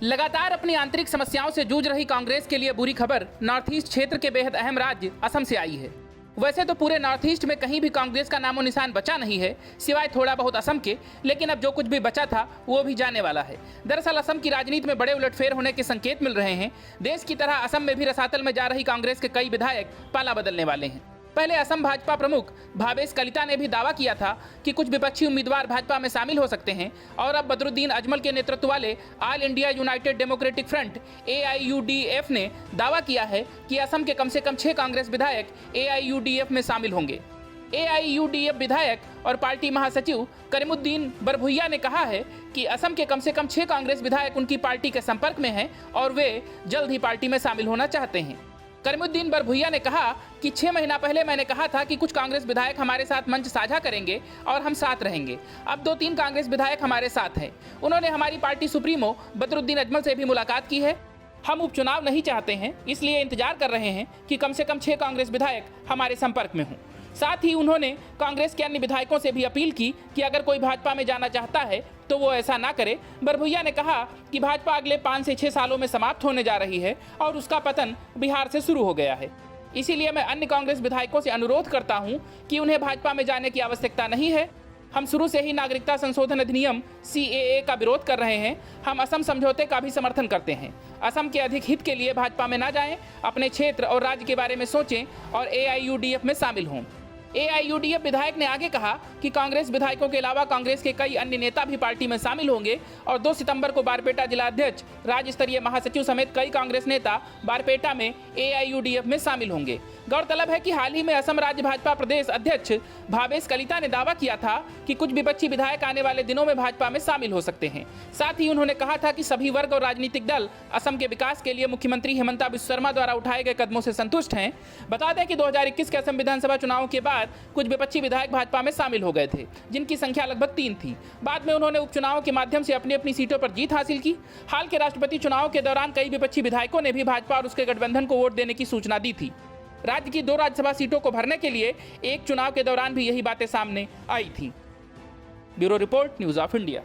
लगातार अपनी आंतरिक समस्याओं से जूझ रही कांग्रेस के लिए बुरी खबर नॉर्थ ईस्ट क्षेत्र के बेहद अहम राज्य असम से आई है। वैसे तो पूरे नॉर्थ ईस्ट में कहीं भी कांग्रेस का नामो निशान बचा नहीं है, सिवाय थोड़ा बहुत असम के, लेकिन अब जो कुछ भी बचा था वो भी जाने वाला है। दरअसल असम की राजनीति में बड़े उलटफेर होने के संकेत मिल रहे हैं। देश की तरह असम में भी रसातल में जा रही कांग्रेस के कई विधायक पाला बदलने वाले हैं। पहले असम भाजपा प्रमुख भावेश कलिता ने भी दावा किया था कि कुछ विपक्षी उम्मीदवार भाजपा में शामिल हो सकते हैं, और अब बदरुद्दीन अजमल के नेतृत्व वाले all India United democratic front AIUDF ने दावा किया है कि असम के कम से कम 6 कांग्रेस विधायक AIUDF में शामिल होंगे। AIUDF विधायक और पार्टी महासचिव करीमुद्दीन बरभुइया ने कहा है कि असम के कम से कम 6 कांग्रेस विधायक उनकी पार्टी के संपर्क में हैं और वे जल्द ही पार्टी में शामिल होना चाहते हैं। करीमुद्दीन बरभुइया ने कहा कि 6 महीना पहले मैंने कहा था कि कुछ कांग्रेस विधायक हमारे साथ मंच साझा करेंगे और हम साथ रहेंगे। अब 2-3 कांग्रेस विधायक हमारे साथ हैं। उन्होंने हमारी पार्टी सुप्रीमो बदरुद्दीन अजमल से भी मुलाकात की है। हम उपचुनाव नहीं चाहते हैं, इसलिए इंतजार कर रहे हैं कि कम से कम 6 कांग्रेस विधायक हमारे संपर्क में हों। साथ ही उन्होंने कांग्रेस के अन्य विधायकों से भी अपील की कि अगर कोई भाजपा में जाना चाहता है तो वो ऐसा ना करे। बरभुइया ने कहा कि भाजपा अगले 5 से 6 सालों में समाप्त होने जा रही है और उसका पतन बिहार से शुरू हो गया है। इसीलिए मैं अन्य कांग्रेस विधायकों से अनुरोध करता हूं कि उन्हें भाजपा में जाने की आवश्यकता नहीं है। हम शुरू से ही नागरिकता संशोधन अधिनियम CAA का विरोध कर रहे हैं। हम असम समझौते का भी समर्थन करते हैं। असम के अधिक हित के लिए भाजपा में ना जाएं, अपने क्षेत्र और राज्य के बारे में सोचें और AIUDF में शामिल हों। AIUDF विधायक ने आगे कहा कि कांग्रेस विधायकों के अलावा कांग्रेस के कई अन्य नेता भी पार्टी में शामिल होंगे और 2 सितंबर को बारपेटा जिला अध्यक्ष, राज्य स्तरीय महासचिव समेत कई कांग्रेस नेता बारपेटा में AIUDF में शामिल होंगे। गौरतलब है कि हाल ही में असम राज्य भाजपा प्रदेश अध्यक्ष भावेश कलिता ने दावा किया था कि कुछ विपक्षी विधायक आने वाले दिनों में भाजपा में शामिल हो सकते हैं। साथ ही उन्होंने कहा था कि सभी वर्ग और राजनीतिक दल असम के विकास के लिए मुख्यमंत्री हेमंता बिस्वा शर्मा द्वारा उठाए गए कदमों से संतुष्ट हैं। बता दें कि 2021 के असम विधानसभा चुनाव के बाद कुछ विपक्षी विधायक भाजपा में शामिल हो गए थे, जिनकी संख्या लगभग 3 थी। बाद में उन्होंने उपचुनाव के माध्यम से अपनी अपनी सीटों पर जीत हासिल की। हाल के राष्ट्रपति चुनाव के दौरान कई विपक्षी विधायकों ने भी भाजपा और उसके गठबंधन को वोट देने की सूचना दी थी। राज्य की 2 राज्यसभा सीटों को भरने के लिए एक चुनाव के दौरान भी यही बातें सामने आई थी। Bureau report, news of India.